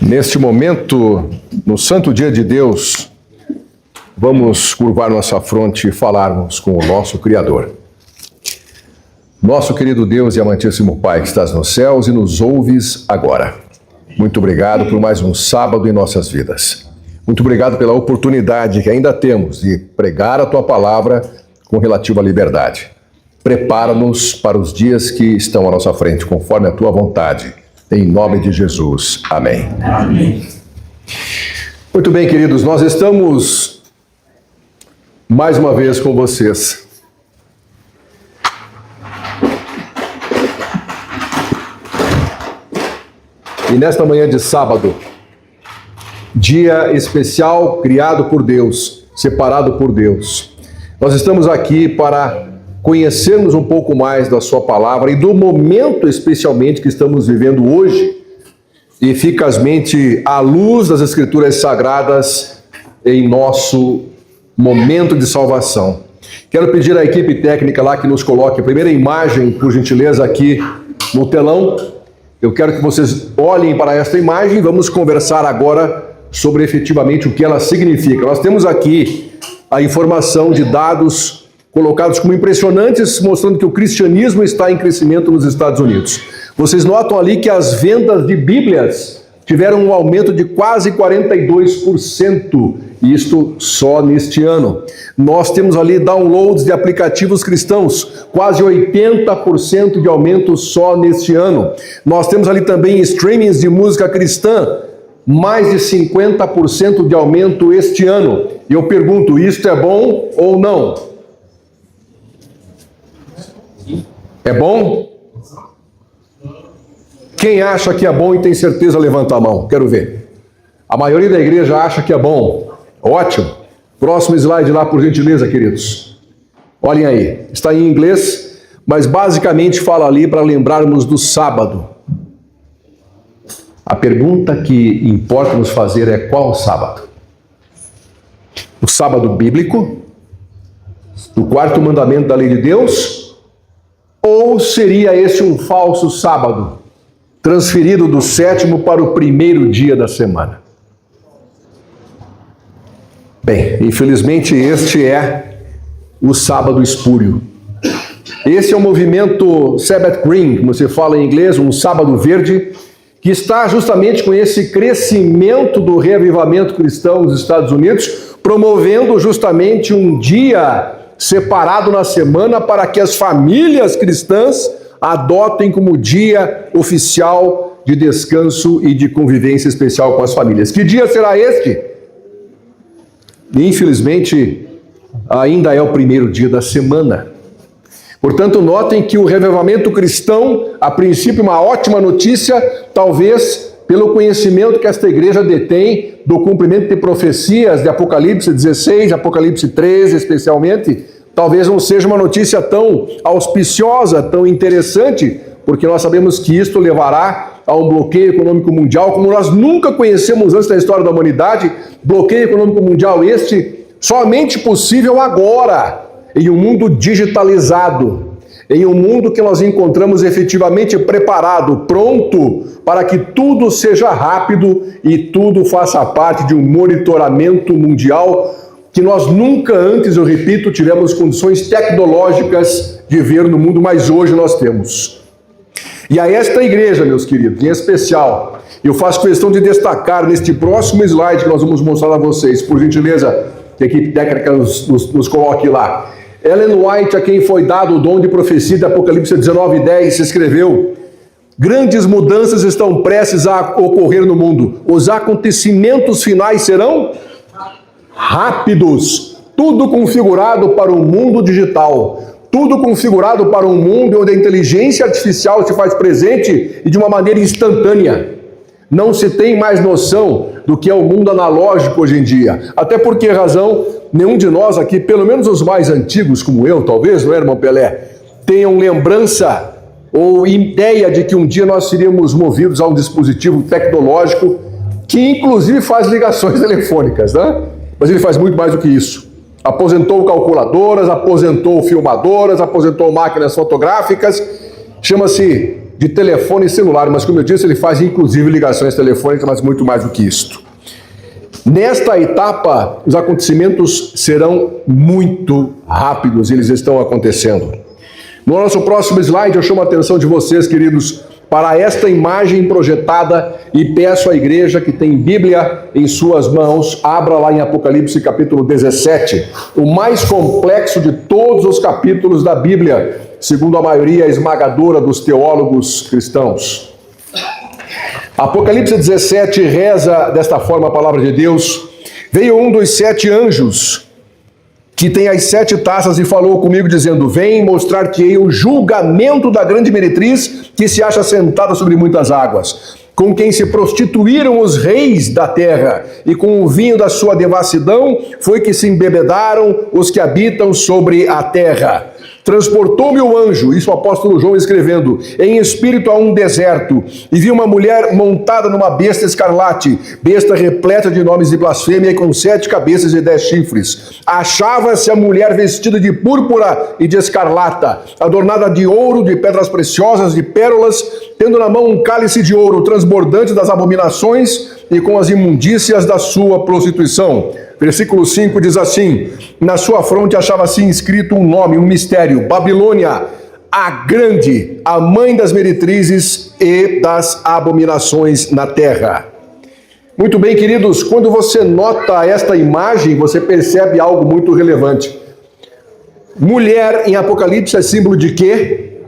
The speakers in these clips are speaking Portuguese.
Neste momento, no santo dia de Deus, vamos curvar nossa fronte e falarmos com o nosso Criador. Nosso querido Deus e amantíssimo Pai que estás nos céus e nos ouves agora. Muito obrigado por mais um sábado em nossas vidas. Muito obrigado pela oportunidade que ainda temos de pregar a Tua palavra com relativa liberdade. Prepara-nos para os dias que estão à nossa frente, conforme a Tua vontade. Em nome de Jesus. Amém. Amém. Muito bem, queridos, nós estamos mais uma vez com vocês. E nesta manhã de sábado, dia especial criado por Deus, separado por Deus, nós estamos aqui para conhecermos um pouco mais da sua palavra e do momento especialmente que estamos vivendo hoje, eficazmente à luz das Escrituras Sagradas em nosso momento de salvação. Quero pedir à equipe técnica lá que nos coloque a primeira imagem, por gentileza, aqui no telão. Eu quero que vocês olhem para esta imagem e vamos conversar agora sobre efetivamente o que ela significa. Nós temos aqui a informação de dados colocados como impressionantes, mostrando que o cristianismo está em crescimento nos Estados Unidos. Vocês notam ali que as vendas de Bíblias tiveram um aumento de quase 42%, isto só neste ano. Nós temos ali downloads de aplicativos cristãos, quase 80% de aumento só neste ano. Nós temos ali também streamings de música cristã, mais de 50% de aumento este ano. E eu pergunto, isto é bom ou não? É bom? Quem acha que é bom e tem certeza, levanta a mão. Quero ver. A maioria da igreja acha que é bom. Ótimo. Próximo slide lá, por gentileza, queridos. Olhem aí. Está em inglês, mas basicamente fala ali para lembrarmos do sábado. A pergunta que importa nos fazer é qual sábado? O sábado bíblico? O quarto mandamento da lei de Deus? Ou seria esse um falso sábado, transferido do sétimo para o primeiro dia da semana? Bem, infelizmente este é o sábado espúrio. Esse é o movimento Sabbath Green, como se fala em inglês, um sábado verde, que está justamente com esse crescimento do reavivamento cristão nos Estados Unidos, promovendo justamente um dia separado na semana para que as famílias cristãs adotem como dia oficial de descanso e de convivência especial com as famílias. Que dia será este? Infelizmente, ainda é o primeiro dia da semana. Portanto, notem que o reavivamento cristão, a princípio uma ótima notícia, talvez pelo conhecimento que esta igreja detém do cumprimento de profecias de Apocalipse 16, Apocalipse 13 especialmente, talvez não seja uma notícia tão auspiciosa, tão interessante, porque nós sabemos que isto levará a um bloqueio econômico mundial, como nós nunca conhecemos antes da história da humanidade, bloqueio econômico mundial este somente possível agora, em um mundo digitalizado, em um mundo que nós encontramos efetivamente preparado, pronto para que tudo seja rápido e tudo faça parte de um monitoramento mundial que nós nunca antes, eu repito, tivemos condições tecnológicas de ver no mundo, mas hoje nós temos. E a esta igreja, meus queridos, em especial, eu faço questão de destacar neste próximo slide que nós vamos mostrar a vocês, por gentileza, que a equipe técnica nos coloque lá. Ellen White, a quem foi dado o dom de profecia de Apocalipse 19:10, escreveu: grandes mudanças estão prestes a ocorrer no mundo. Os acontecimentos finais serão rápidos. Tudo configurado para um mundo digital. Tudo configurado para um mundo onde a inteligência artificial se faz presente e de uma maneira instantânea. Não se tem mais noção do que é o mundo analógico hoje em dia. Até por que razão nenhum de nós aqui, pelo menos os mais antigos como eu, talvez, não é, irmão Pelé, tenham lembrança ou ideia de que um dia nós seríamos movidos a um dispositivo tecnológico que inclusive faz ligações telefônicas, né? Mas ele faz muito mais do que isso. Aposentou calculadoras, aposentou filmadoras, aposentou máquinas fotográficas, chama-se de telefone celular, mas como eu disse, ele faz inclusive ligações telefônicas, mas muito mais do que isto. Nesta etapa, os acontecimentos serão muito rápidos, eles estão acontecendo. No nosso próximo slide, eu chamo a atenção de vocês, queridos, para esta imagem projetada e peço à igreja que tem Bíblia em suas mãos, abra lá em Apocalipse capítulo 17, o mais complexo de todos os capítulos da Bíblia, segundo a maioria esmagadora dos teólogos cristãos. Apocalipse 17 reza desta forma a palavra de Deus: veio um dos 7 anjos que tem as 7 taças e falou comigo dizendo: vem mostrar-te-ei o julgamento da grande meretriz que se acha sentada sobre muitas águas, com quem se prostituíram os reis da terra, e com o vinho da sua devassidão foi que se embebedaram os que habitam sobre a terra. Transportou-me o anjo, isso o apóstolo João escrevendo, em espírito a um deserto, e vi uma mulher montada numa besta escarlate, besta repleta de nomes de blasfêmia e com 7 cabeças e 10 chifres. Achava-se a mulher vestida de púrpura e de escarlata, adornada de ouro, de pedras preciosas, de pérolas, tendo na mão um cálice de ouro transbordante das abominações e com as imundícias da sua prostituição. Versículo 5 diz assim: na sua fronte achava-se inscrito um nome, um mistério: Babilônia, a grande, a mãe das meretrizes e das abominações na terra. Muito bem, queridos, quando você nota esta imagem, você percebe algo muito relevante. Mulher em Apocalipse é símbolo de quê?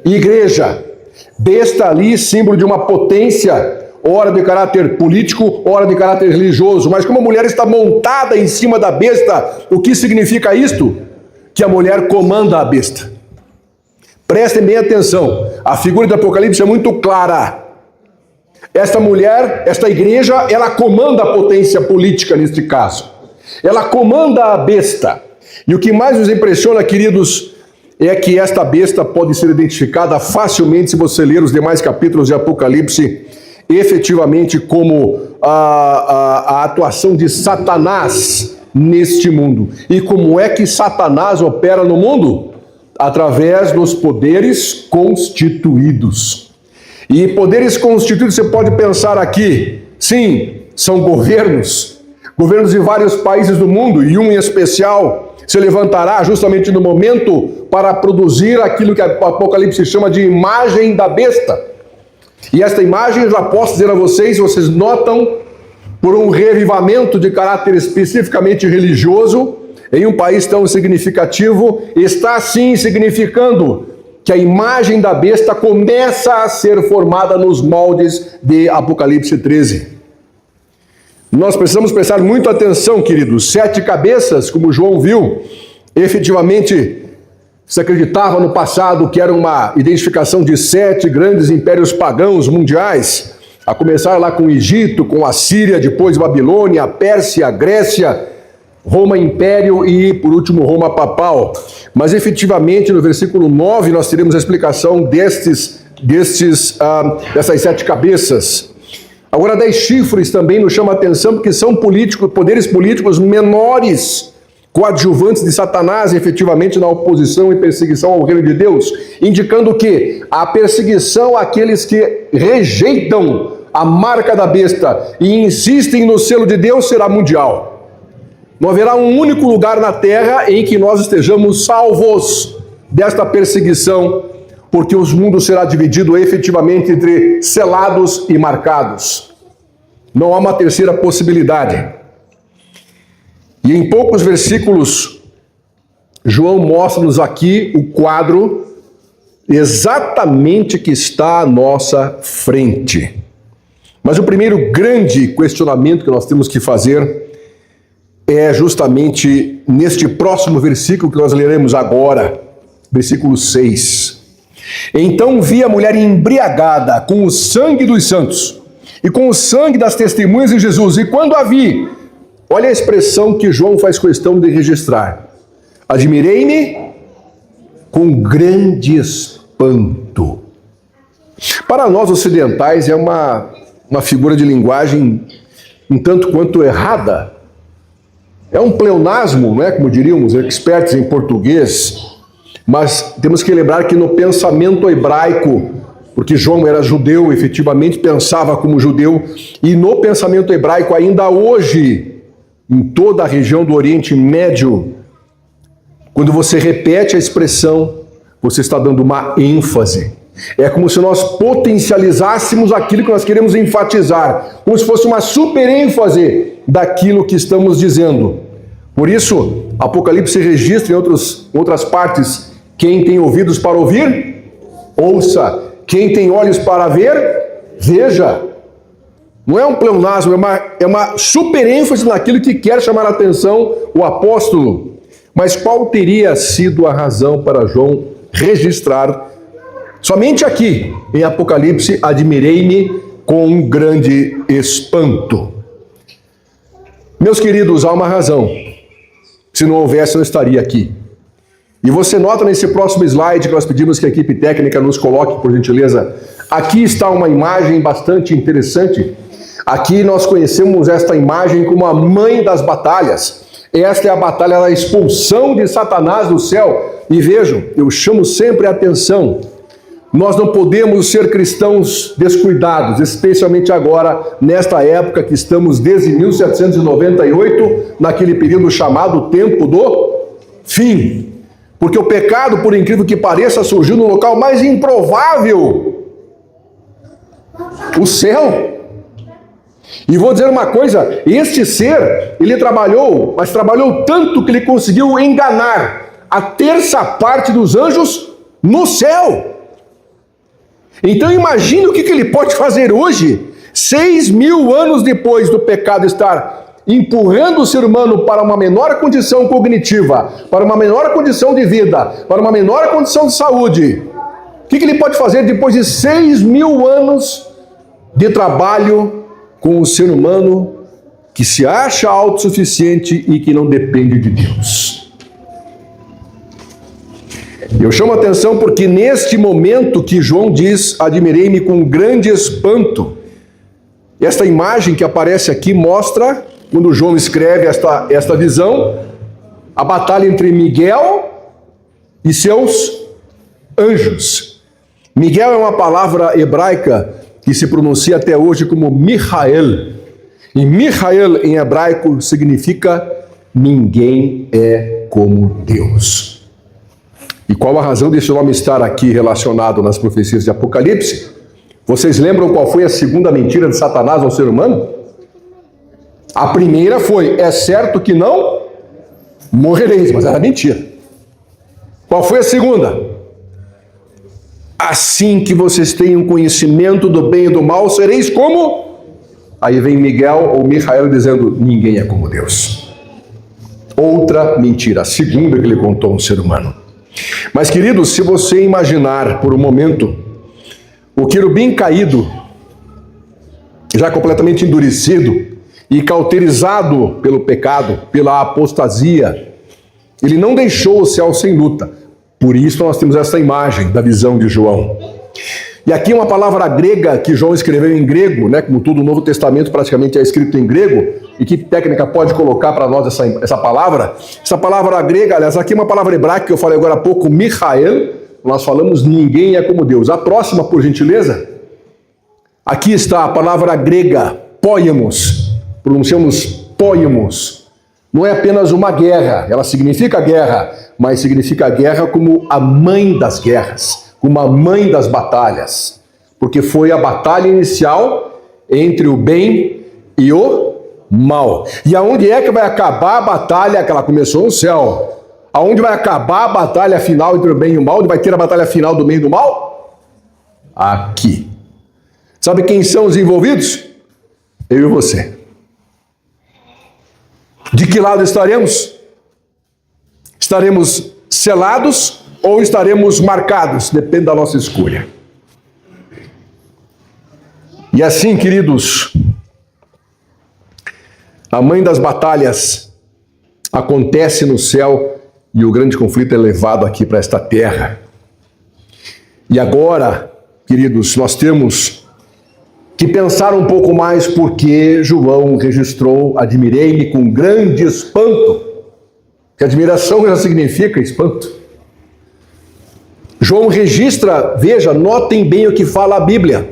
Igreja. Besta ali, símbolo de uma potência, ora de caráter político, ora de caráter religioso. Mas como a mulher está montada em cima da besta, o que significa isto? Que a mulher comanda a besta. Prestem bem atenção, a figura do Apocalipse é muito clara. Esta mulher, esta igreja, ela comanda a potência política neste caso. Ela comanda a besta. E o que mais nos impressiona, queridos, é que esta besta pode ser identificada facilmente se você ler os demais capítulos de Apocalipse, efetivamente como a atuação de Satanás neste mundo. E como é que Satanás opera no mundo? Através dos poderes constituídos. E poderes constituídos, você pode pensar aqui, sim, são governos de vários países do mundo, e um em especial se levantará justamente no momento para produzir aquilo que o Apocalipse chama de imagem da besta. E esta imagem, eu já posso dizer a vocês notam, por um revivamento de caráter especificamente religioso, em um país tão significativo, está sim significando que a imagem da besta começa a ser formada nos moldes de Apocalipse 13. Nós precisamos prestar muita atenção, queridos. 7 cabeças, como João viu, efetivamente se acreditava no passado que era uma identificação de 7 grandes impérios pagãos mundiais, a começar lá com o Egito, com a Síria, depois Babilônia, a Pérsia, a Grécia, Roma Império e, por último, Roma Papal. Mas, efetivamente, no versículo 9, nós teremos a explicação dessas 7 cabeças. Agora, 10 chifres também nos chama a atenção, porque são poderes políticos menores, coadjuvantes de Satanás, efetivamente, na oposição e perseguição ao reino de Deus, indicando que a perseguição àqueles que rejeitam a marca da besta e insistem no selo de Deus será mundial. Não haverá um único lugar na terra em que nós estejamos salvos desta perseguição, porque o mundo será dividido efetivamente entre selados e marcados. Não há uma terceira possibilidade. E em poucos versículos, João mostra-nos aqui o quadro exatamente que está à nossa frente. Mas o primeiro grande questionamento que nós temos que fazer é justamente neste próximo versículo que nós leremos agora, versículo 6. Então vi a mulher embriagada com o sangue dos santos e com o sangue das testemunhas de Jesus. E quando a vi, olha a expressão que João faz questão de registrar: admirei-me com grande espanto. Para nós ocidentais é uma figura de linguagem um tanto quanto errada. É um pleonasmo, não é? Como diriam os expertos em português. Mas temos que lembrar que no pensamento hebraico, porque João era judeu, efetivamente pensava como judeu, e no pensamento hebraico ainda hoje, em toda a região do Oriente Médio, quando você repete a expressão, você está dando uma ênfase. É como se nós potencializássemos aquilo que nós queremos enfatizar, como se fosse uma super ênfase daquilo que estamos dizendo. Por isso, Apocalipse registra em outras partes: quem tem ouvidos para ouvir, ouça. Quem tem olhos para ver, veja. Não é um pleonasmo, é uma super ênfase naquilo que quer chamar a atenção o apóstolo. Mas qual teria sido a razão para João registrar somente aqui, em Apocalipse, admirei-me com um grande espanto? Meus queridos, há uma razão. Se não houvesse, eu não estaria aqui. E você nota nesse próximo slide que nós pedimos que a equipe técnica nos coloque, por gentileza. Aqui está uma imagem bastante interessante. Aqui nós conhecemos esta imagem como a mãe das batalhas. Esta é a batalha da expulsão de Satanás do céu. E vejam, eu chamo sempre a atenção. Nós não podemos ser cristãos descuidados, especialmente agora, nesta época que estamos desde 1798, naquele período chamado Tempo do Fim. Porque o pecado, por incrível que pareça, surgiu no local mais improvável, o céu. E vou dizer uma coisa, este ser, ele trabalhou, mas trabalhou tanto que ele conseguiu enganar a terça parte dos anjos no céu. Então imagine o que ele pode fazer hoje, 6.000 anos depois do pecado estar empurrando o ser humano para uma menor condição cognitiva, para uma menor condição de vida, para uma menor condição de saúde. O que ele pode fazer depois de 6.000 anos de trabalho com o ser humano que se acha autossuficiente e que não depende de Deus? Eu chamo a atenção porque neste momento que João diz, admirei-me com grande espanto, esta imagem que aparece aqui mostra, quando João escreve esta visão, a batalha entre Miguel e seus anjos. Miguel é uma palavra hebraica que se pronuncia até hoje como Michael. E Michael em hebraico significa ninguém é como Deus. E qual a razão desse nome estar aqui relacionado nas profecias de Apocalipse? Vocês lembram qual foi a segunda mentira de Satanás ao ser humano? A primeira foi, é certo que não morrereis, mas era mentira. Qual foi a segunda? Assim que vocês tenham conhecimento do bem e do mal, sereis como? Aí vem Miguel ou Michael dizendo, ninguém é como Deus. Outra mentira, a segunda que ele contou a um ser humano. Mas queridos, se você imaginar por um momento o querubim caído, já completamente endurecido e cauterizado pelo pecado, pela apostasia, ele não deixou o céu sem luta. Por isso nós temos essa imagem da visão de João. E aqui uma palavra grega que João escreveu em grego, né, como todo o Novo Testamento praticamente é escrito em grego. E que técnica pode colocar para nós essa palavra? Essa palavra grega, aliás, aqui é uma palavra hebraica que eu falei agora há pouco, Michael. Nós falamos ninguém é como Deus. A próxima, por gentileza. Aqui está a palavra grega, poiemos. Pronunciamos poiemos. Não é apenas uma guerra, ela significa guerra, mas significa guerra como a mãe das guerras, como a mãe das batalhas. Porque foi a batalha inicial entre o bem e o mal. E aonde é que vai acabar a batalha que ela começou no céu? Aonde vai acabar a batalha final entre o bem e o mal? Onde vai ter a batalha final do bem e do mal? Aqui. Sabe quem são os envolvidos? Eu e você. De que lado estaremos? Estaremos selados ou estaremos marcados? Depende da nossa escolha. E assim, queridos, a mãe das batalhas acontece no céu e o grande conflito é levado aqui para esta terra. E agora, queridos, nós temos que pensar um pouco mais porque João registrou, admirei-me com grande espanto, que admiração já significa espanto. João registra, veja, notem bem o que fala a Bíblia.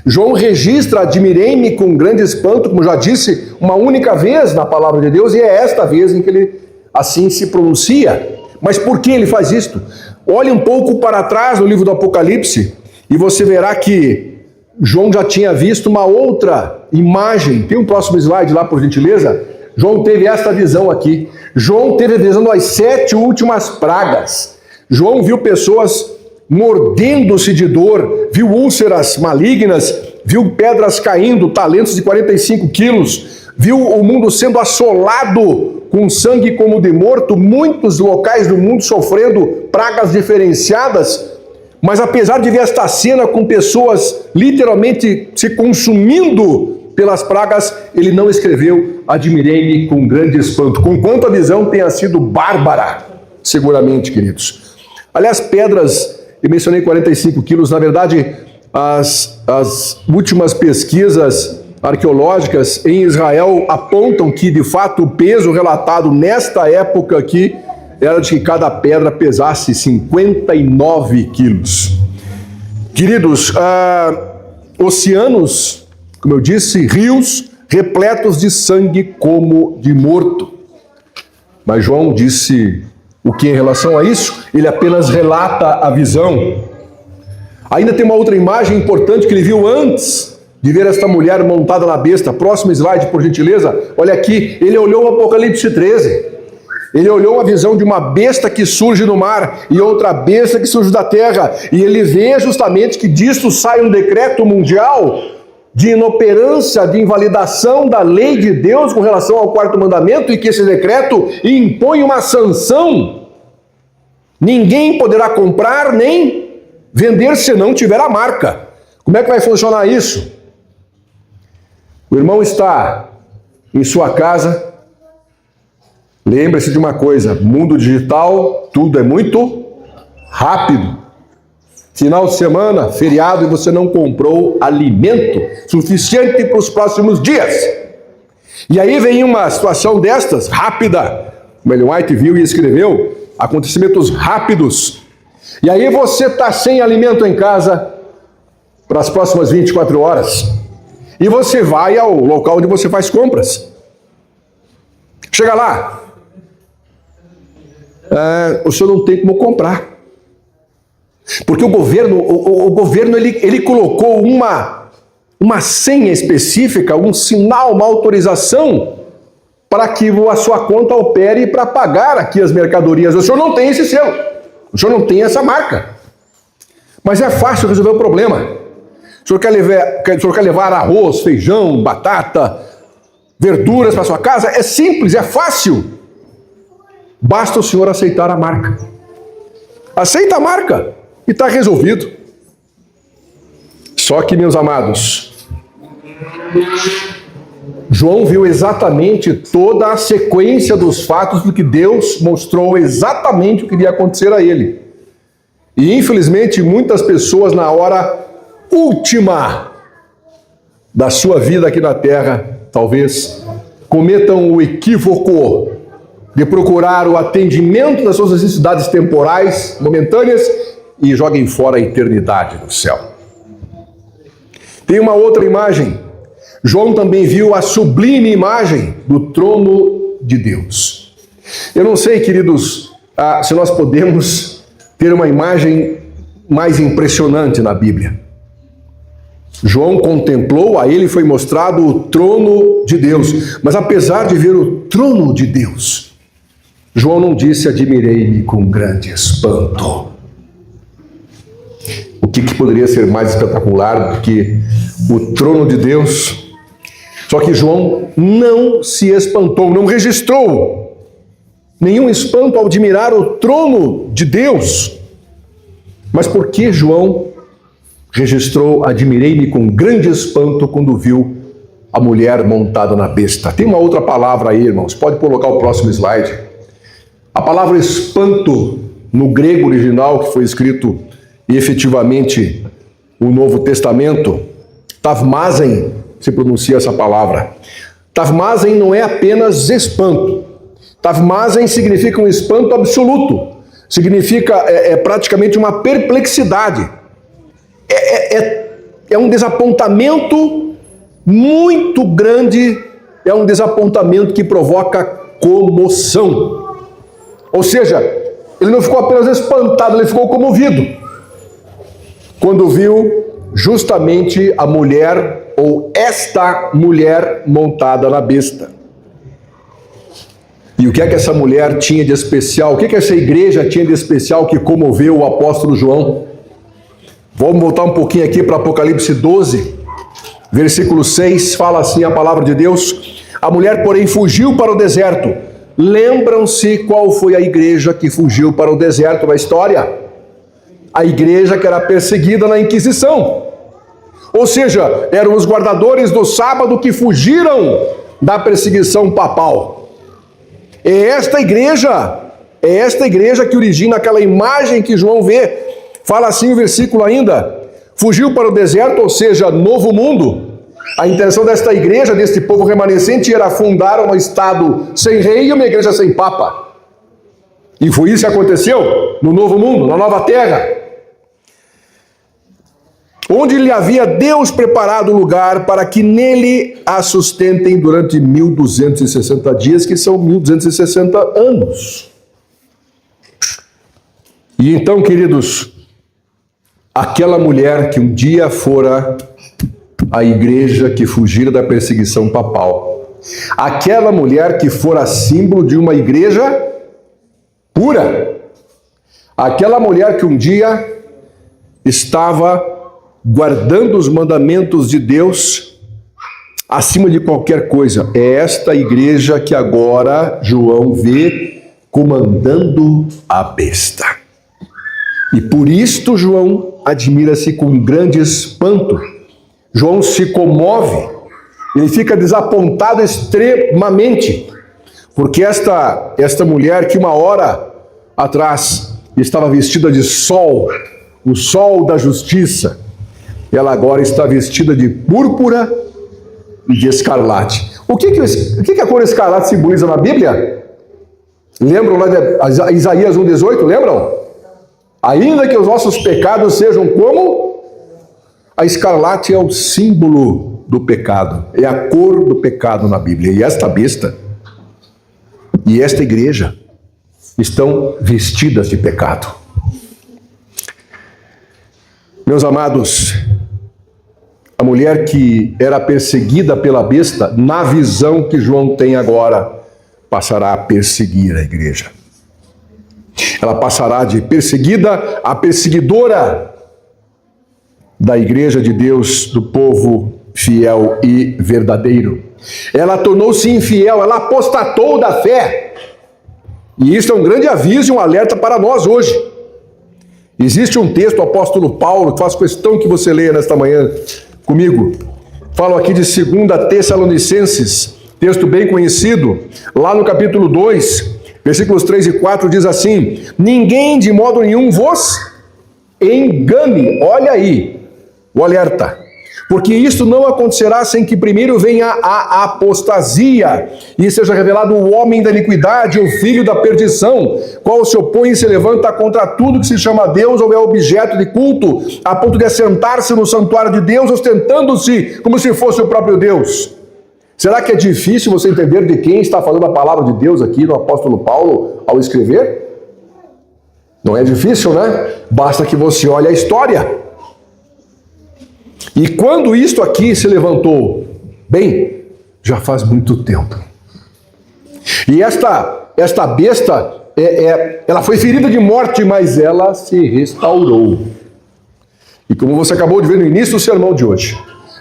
João registra, admirei-me com grande espanto, como já disse, uma única vez na palavra de Deus, e é esta vez em que ele assim se pronuncia. Mas por que ele faz isto? Olhe um pouco para trás no livro do Apocalipse e você verá que João já tinha visto uma outra imagem. Tem um próximo slide lá, por gentileza? João teve esta visão aqui. João teve a visão das 7 últimas pragas. João viu pessoas mordendo-se de dor, viu úlceras malignas, viu pedras caindo, talentos de 45 quilos, viu o mundo sendo assolado com sangue como de morto, muitos locais do mundo sofrendo pragas diferenciadas. Mas apesar de ver esta cena com pessoas literalmente se consumindo pelas pragas, ele não escreveu, admirei-me com grande espanto, conquanto a visão tenha sido bárbara, seguramente, queridos. Aliás, pedras, eu mencionei 45 quilos, na verdade, as últimas pesquisas arqueológicas em Israel apontam que, de fato, o peso relatado nesta época aqui era de que cada pedra pesasse 59 quilos. Queridos, oceanos, como eu disse, rios repletos de sangue como de morto. Mas João disse o que em relação a isso? Ele apenas relata a visão. Ainda tem uma outra imagem importante que ele viu antes de ver esta mulher montada na besta. Próximo slide, por gentileza. Olha aqui, ele olhou o Apocalipse 13. Ele olhou a visão de uma besta que surge no mar e outra besta que surge da terra. E ele vê justamente que disto sai um decreto mundial de inoperância, de invalidação da lei de Deus com relação ao 4º mandamento, e que esse decreto impõe uma sanção. Ninguém poderá comprar nem vender se não tiver a marca. Como é que vai funcionar isso? O irmão está em sua casa. Lembre-se de uma coisa, mundo digital, tudo é muito rápido. Final de semana, feriado, e você não comprou alimento suficiente para os próximos dias. E aí vem uma situação destas, rápida, como Ellen White viu e escreveu, acontecimentos rápidos. E aí você está sem alimento em casa para as próximas 24 horas. E você vai ao local onde você faz compras. Chega lá. O senhor não tem como comprar. Porque o governo ele colocou uma senha específica, um sinal, uma autorização para que a sua conta opere para pagar aqui as mercadorias. O senhor não tem esse selo, o senhor não tem essa marca. Mas é fácil resolver o problema. O senhor quer levar arroz, feijão, batata, verduras para sua casa? É simples, é fácil. Basta o senhor aceitar a marca. Aceita a marca e está resolvido. Só que, meus amados, João viu exatamente toda a sequência dos fatos do que Deus mostrou exatamente o que iria acontecer a ele. E, infelizmente, muitas pessoas, na hora última da sua vida aqui na Terra, talvez cometam o equívoco de procurar o atendimento das suas necessidades temporais, momentâneas, e joguem fora a eternidade no céu. Tem uma outra imagem. João também viu a sublime imagem do trono de Deus. Eu não sei, queridos, se nós podemos ter uma imagem mais impressionante na Bíblia. João contemplou, a ele foi mostrado o trono de Deus. Mas apesar de ver o trono de Deus, João não disse, admirei-me com grande espanto. O que poderia ser mais espetacular do que o trono de Deus? Só que João não se espantou, não registrou nenhum espanto ao admirar o trono de Deus. Mas por que João registrou, admirei-me com grande espanto quando viu a mulher montada na besta? Tem uma outra palavra aí, irmãos, pode colocar o próximo slide. A palavra espanto, no grego original, que foi escrito e efetivamente o Novo Testamento, tavmazen, se pronuncia essa palavra. Tavmazen não é apenas espanto. Tavmazen significa um espanto absoluto. significa praticamente uma perplexidade. É um desapontamento muito grande, é um desapontamento que provoca comoção. Ou seja, ele não ficou apenas espantado, ele ficou comovido quando viu justamente a mulher, ou esta mulher montada na besta. E o que é que essa mulher tinha de especial? O que é que essa igreja tinha de especial que comoveu o apóstolo João? Vamos voltar um pouquinho aqui para Apocalipse 12, versículo 6, fala assim a palavra de Deus: a mulher, porém, fugiu para o deserto. Lembram-se qual foi a igreja que fugiu para o deserto na história? A igreja que era perseguida na Inquisição. Ou seja, eram os guardadores do sábado que fugiram da perseguição papal. É esta igreja que origina aquela imagem que João vê. Fala assim o versículo ainda: fugiu para o deserto, ou seja, novo mundo. A intenção desta igreja, deste povo remanescente, era fundar um estado sem rei e uma igreja sem papa. E foi isso que aconteceu no novo mundo, na nova terra, onde lhe havia Deus preparado lugar para que nele a sustentem durante 1260 dias, que são 1260 anos. E então, queridos, aquela mulher que um dia fora a igreja que fugira da perseguição papal, aquela mulher que fora símbolo de uma igreja pura, aquela mulher que um dia estava guardando os mandamentos de Deus acima de qualquer coisa, é esta igreja que agora João vê comandando a besta. E por isto João admira-se com grande espanto. João se comove, ele fica desapontado extremamente, porque esta mulher que uma hora atrás estava vestida de sol, o sol da justiça, ela agora está vestida de púrpura e de escarlate. O que a cor escarlate simboliza na Bíblia? Lembram lá de Isaías 1,18? Lembram? Ainda que os nossos pecados sejam como? A escarlate é o símbolo do pecado, é a cor do pecado na Bíblia. E esta besta e esta igreja estão vestidas de pecado. Meus amados, a mulher que era perseguida pela besta, na visão que João tem agora, passará a perseguir a igreja. Ela passará de perseguida a perseguidora da igreja de Deus, do povo fiel e verdadeiro. Ela tornou-se infiel, ela apostatou da fé. E isso é um grande aviso e um alerta para nós hoje. Existe um texto do apóstolo Paulo, que faço questão que você leia nesta manhã comigo. Falo aqui de 2 Tessalonicenses, texto bem conhecido, lá no capítulo 2, versículos 3 e 4, diz assim: ninguém de modo nenhum vos engane. Olha aí o alerta. Porque isto não acontecerá sem que primeiro venha a apostasia e seja revelado o homem da iniquidade, o filho da perdição, qual se opõe e se levanta contra tudo que se chama Deus ou é objeto de culto, a ponto de assentar-se no santuário de Deus, ostentando-se como se fosse o próprio Deus. Será que é difícil você entender de quem está falando a palavra de Deus aqui no apóstolo Paulo ao escrever? Não é difícil, né? Basta que você olhe a história. E quando isto aqui se levantou? Bem, já faz muito tempo. E esta besta, ela foi ferida de morte, mas ela se restaurou. E como você acabou de ver no início do sermão de hoje,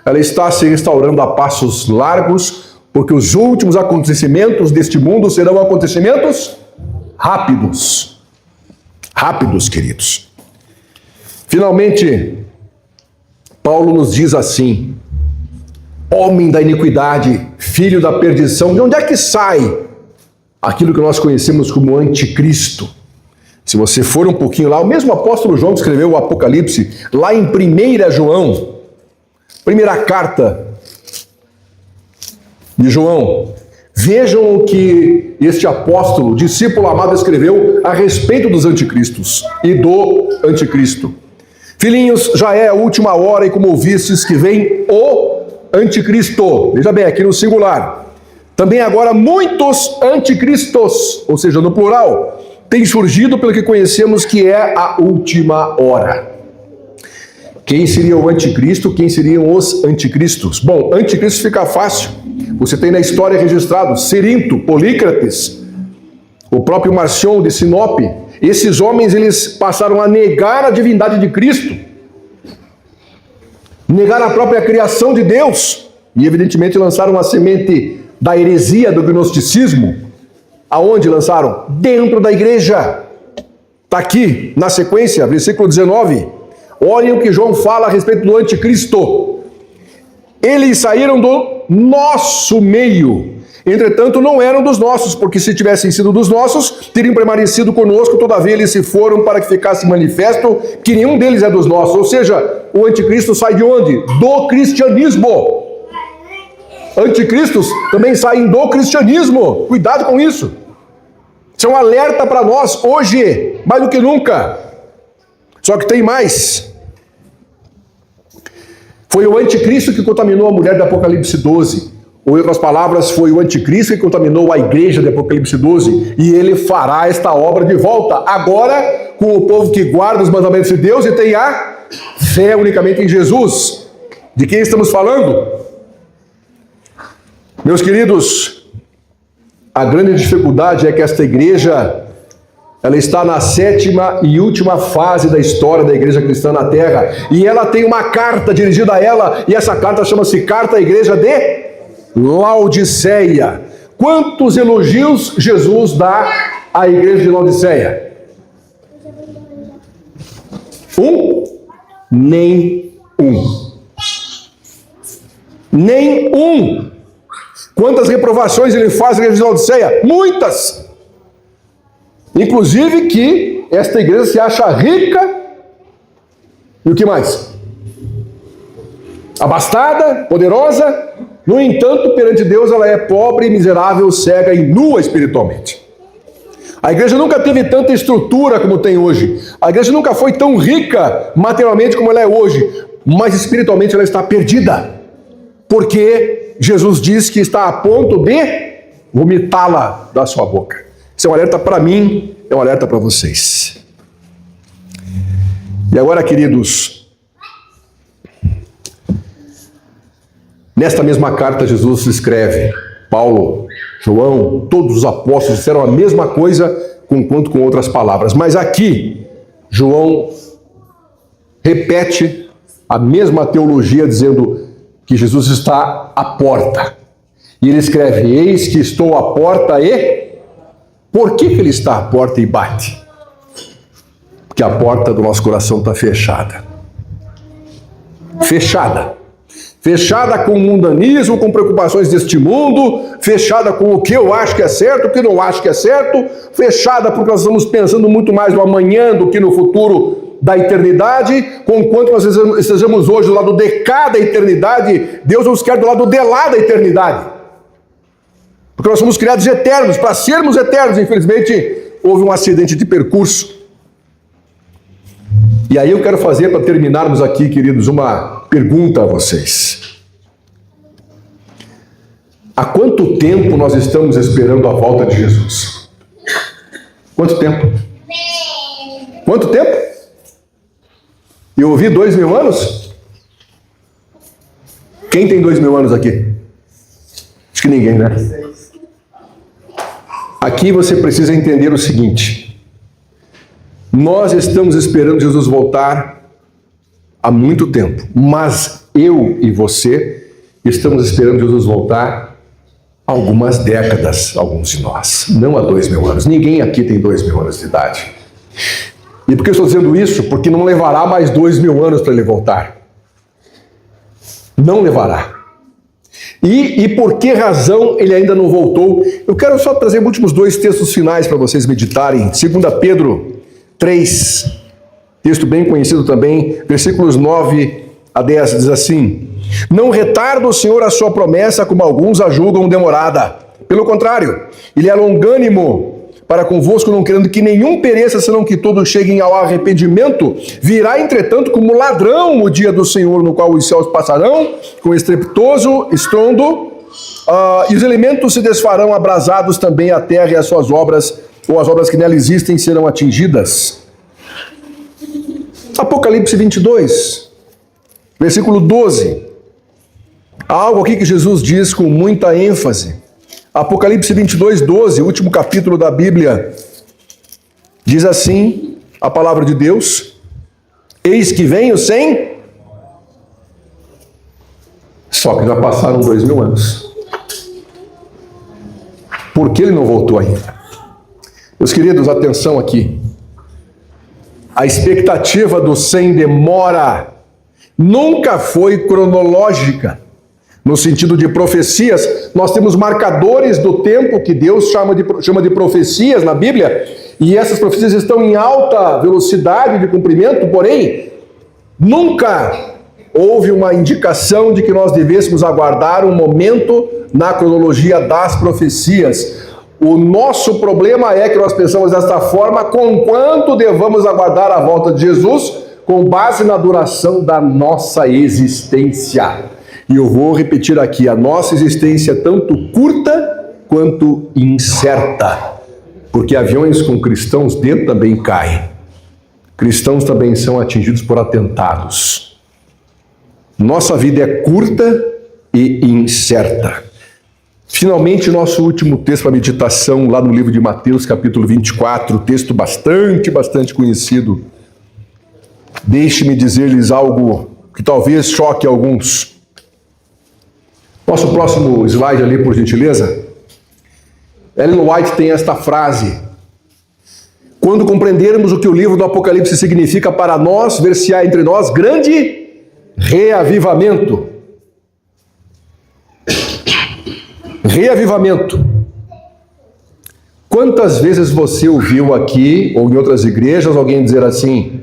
ela está se restaurando a passos largos, porque os últimos acontecimentos deste mundo serão acontecimentos rápidos. Rápidos, queridos. Finalmente, Paulo nos diz assim: homem da iniquidade, filho da perdição. De onde é que sai aquilo que nós conhecemos como anticristo? Se você for um pouquinho lá, o mesmo apóstolo João que escreveu o Apocalipse, lá em 1 João, primeira carta de João, Vejam o que este apóstolo, discípulo amado, escreveu a respeito dos anticristos e do anticristo. Filhinhos, já é a última hora e como ouvistes que vem o anticristo. Veja bem, aqui no singular. Também agora muitos anticristos, ou seja, no plural, têm surgido pelo que conhecemos que é a última hora. Quem seria o anticristo? Quem seriam os anticristos? Bom, anticristo fica fácil. Você tem na história registrado Cirinto, Polícrates, o próprio Marcion de Sinope. Esses homens, eles passaram a negar a divindade de Cristo, negar a própria criação de Deus e, evidentemente, lançaram a semente da heresia, do gnosticismo. Aonde lançaram? Dentro da igreja. Está aqui, na sequência, versículo 19. Olhem o que João fala a respeito do anticristo. Eles saíram do nosso meio. Entretanto, não eram dos nossos, porque se tivessem sido dos nossos, teriam permanecido conosco, todavia eles se foram para que ficasse manifesto que nenhum deles é dos nossos. Ou seja, o anticristo sai de onde? Do cristianismo. Anticristos também saem do cristianismo. Cuidado com isso. Isso é um alerta para nós hoje, mais do que nunca. Só que tem mais. Foi o anticristo que contaminou a mulher de Apocalipse 12. Ou, em outras palavras, foi o anticristo que contaminou a igreja de Apocalipse 12. E ele fará esta obra de volta. Agora, com o povo que guarda os mandamentos de Deus e tem a fé unicamente em Jesus. De quem estamos falando? Meus queridos, a grande dificuldade é que esta igreja, ela está na 7ª e última fase da história da igreja cristã na Terra. E ela tem uma carta dirigida a ela, e essa carta chama-se Carta à Igreja de Laodiceia. Quantos elogios Jesus dá à igreja de Laodiceia? Nem um. Nem um. Quantas reprovações ele faz à igreja de Laodiceia? Muitas! Inclusive que esta igreja se acha rica. E o que mais? Abastada, poderosa. No entanto, perante Deus, ela é pobre, miserável, cega e nua espiritualmente. A igreja nunca teve tanta estrutura como tem hoje. A igreja nunca foi tão rica materialmente como ela é hoje. Mas espiritualmente ela está perdida. Porque Jesus diz que está a ponto de vomitá-la da sua boca. Isso é um alerta para mim, é um alerta para vocês. E agora, queridos, nesta mesma carta Jesus escreve, Paulo, João, todos os apóstolos disseram a mesma coisa, conquanto com outras palavras. Mas aqui, João repete a mesma teologia, dizendo que Jesus está à porta. E ele escreve, eis que estou à porta e... Por que ele está à porta e bate? Porque a porta do nosso coração está fechada. Fechada. Fechada com o mundanismo, com preocupações deste mundo, fechada com o que eu acho que é certo, o que não acho que é certo, fechada porque nós estamos pensando muito mais no amanhã do que no futuro da eternidade, conquanto nós estejamos hoje do lado de cá da eternidade, Deus nos quer do lado de lá da eternidade. Porque nós somos criados eternos, para sermos eternos. Infelizmente, houve um acidente de percurso. E aí eu quero fazer, para terminarmos aqui, queridos, uma pergunta a vocês. Há quanto tempo nós estamos esperando a volta de Jesus? Quanto tempo? Quanto tempo? Eu ouvi 2000 anos? Quem tem 2000 anos aqui? Acho que ninguém, né? Aqui você precisa entender o seguinte. Nós estamos esperando Jesus voltar há muito tempo, mas eu e você estamos esperando Jesus voltar há algumas décadas, alguns de nós, não há 2000 anos. Ninguém aqui tem 2000 anos de idade. E por que eu estou dizendo isso? Porque não levará mais 2000 anos para ele voltar. Não levará. E por que razão ele ainda não voltou? Eu quero só trazer últimos 2 textos finais para vocês meditarem. 2 Pedro 3, texto bem conhecido também, versículos 9 a 10, diz assim: Não retarda o Senhor a sua promessa, como alguns a julgam demorada, Pelo contrário, ele é longânimo para convosco, não querendo que nenhum pereça, senão que todos cheguem ao arrependimento. Virá, entretanto, como ladrão o dia do Senhor, no qual os céus passarão com estrepitoso estrondo, e os elementos se desfarão, abrasados também a terra, e as suas obras, ou as obras que nela existem, serão atingidas. Apocalipse 22, versículo 12. Há algo aqui que Jesus diz com muita ênfase. Apocalipse 22, 12, último capítulo da Bíblia, diz assim a palavra de Deus: eis que venho sem... Só que já passaram 2000 anos. Por que ele não voltou ainda? Meus queridos, atenção aqui. A expectativa do sem demora nunca foi cronológica. No sentido de profecias, nós temos marcadores do tempo que Deus chama de profecias na Bíblia, e essas profecias estão em alta velocidade de cumprimento, porém, nunca houve uma indicação de que nós devêssemos aguardar um momento na cronologia das profecias. O nosso problema é que nós pensamos desta forma, com quanto devamos aguardar a volta de Jesus, com base na duração da nossa existência. E eu vou repetir aqui, a nossa existência é tanto curta quanto incerta, porque aviões com cristãos dentro também caem. Cristãos também são atingidos por atentados. Nossa vida é curta e incerta. Finalmente, nosso último texto para meditação, lá no livro de Mateus, capítulo 24, texto bastante conhecido. Deixe-me dizer-lhes algo que talvez choque alguns. Nosso próximo slide ali, por gentileza. Ellen White tem esta frase: quando compreendermos o que o livro do Apocalipse significa para nós, ver-se-á entre nós grande reavivamento. Reavivamento. Quantas vezes você ouviu aqui, ou em outras igrejas, alguém dizer assim: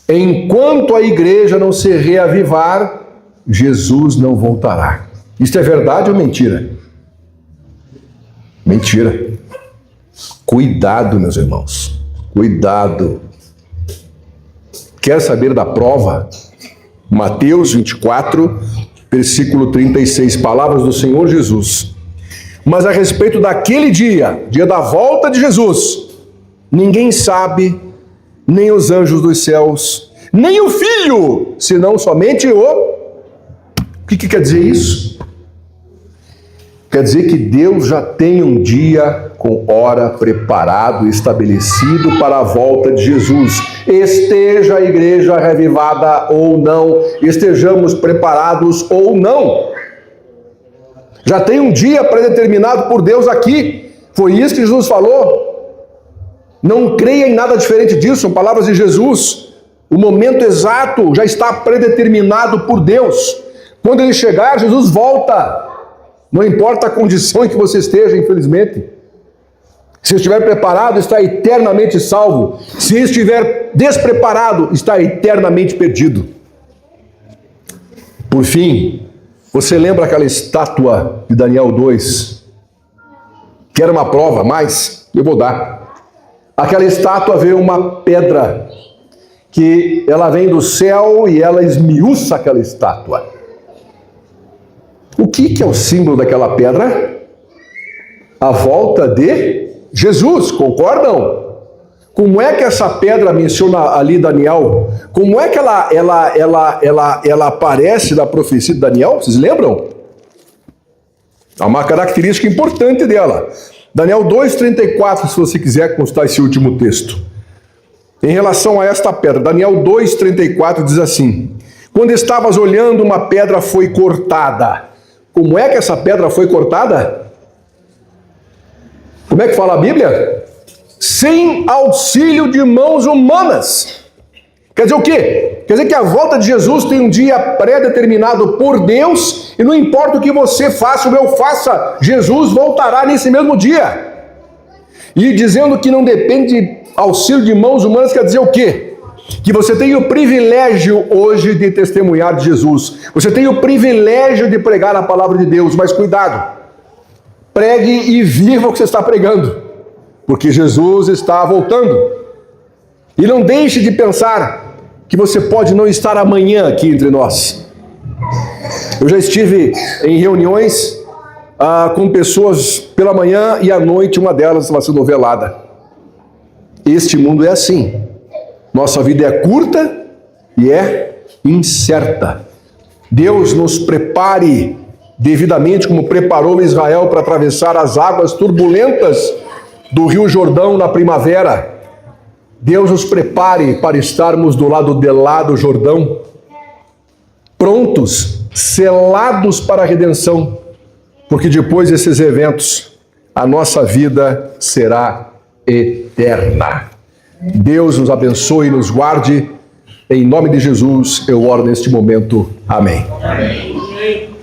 enquanto a igreja não se reavivar, Jesus não voltará? Isto é verdade ou mentira? Mentira. Cuidado, meus irmãos. Cuidado. Quer saber da prova? Mateus 24, versículo 36, palavras do Senhor Jesus. Mas a respeito daquele dia, dia da volta de Jesus, ninguém sabe, nem os anjos dos céus, nem o Filho, senão somente o... O que quer dizer isso? Quer dizer que Deus já tem um dia com hora preparado, estabelecido para a volta de Jesus. Esteja a igreja revivada ou não, estejamos preparados ou não. Já tem um dia predeterminado por Deus aqui. Foi isso que Jesus falou. Não creia em nada diferente disso, são palavras de Jesus. O momento exato já está predeterminado por Deus. Quando ele chegar, Jesus volta. Não importa a condição em que você esteja, infelizmente. Se estiver preparado, está eternamente salvo. Se estiver despreparado, está eternamente perdido. Por fim, você lembra aquela estátua de Daniel 2? Que era uma prova, mas eu vou dar. Aquela estátua veio uma pedra, que ela vem do céu e ela esmiuça aquela estátua. O que é o símbolo daquela pedra? A volta de Jesus, concordam? Como é que essa pedra menciona ali Daniel? Como é que ela aparece na profecia de Daniel? Vocês lembram? Há uma característica importante dela. Daniel 2,34, se você quiser consultar esse último texto. Em relação a esta pedra, Daniel 2,34 diz assim: quando estavas olhando, uma pedra foi cortada. Como é que essa pedra foi cortada? Como é que fala a Bíblia? Sem auxílio de mãos humanas. Quer dizer o quê? Quer dizer que a volta de Jesus tem um dia pré-determinado por Deus, e não importa o que você faça ou eu faça, Jesus voltará nesse mesmo dia. E dizendo que não depende de auxílio de mãos humanas, quer dizer o quê? Que você tem o privilégio hoje de testemunhar de Jesus. Você tem o privilégio de pregar a palavra de Deus, mas cuidado. pregue e viva o que você está pregando, porque Jesus está voltando. E não deixe de pensar que você pode não estar amanhã aqui entre nós. Eu já estive em reuniões com pessoas pela manhã e à noite uma delas estava sendo velada. Este mundo é assim. Nossa vida é curta e é incerta. Deus nos prepare devidamente como preparou Israel para atravessar as águas turbulentas do Rio Jordão na primavera. Deus nos prepare para estarmos do lado de lá do Jordão, prontos, selados para a redenção, porque depois desses eventos, a nossa vida será eterna. Deus nos abençoe e nos guarde. Em nome de Jesus, eu oro neste momento. Amém. Amém.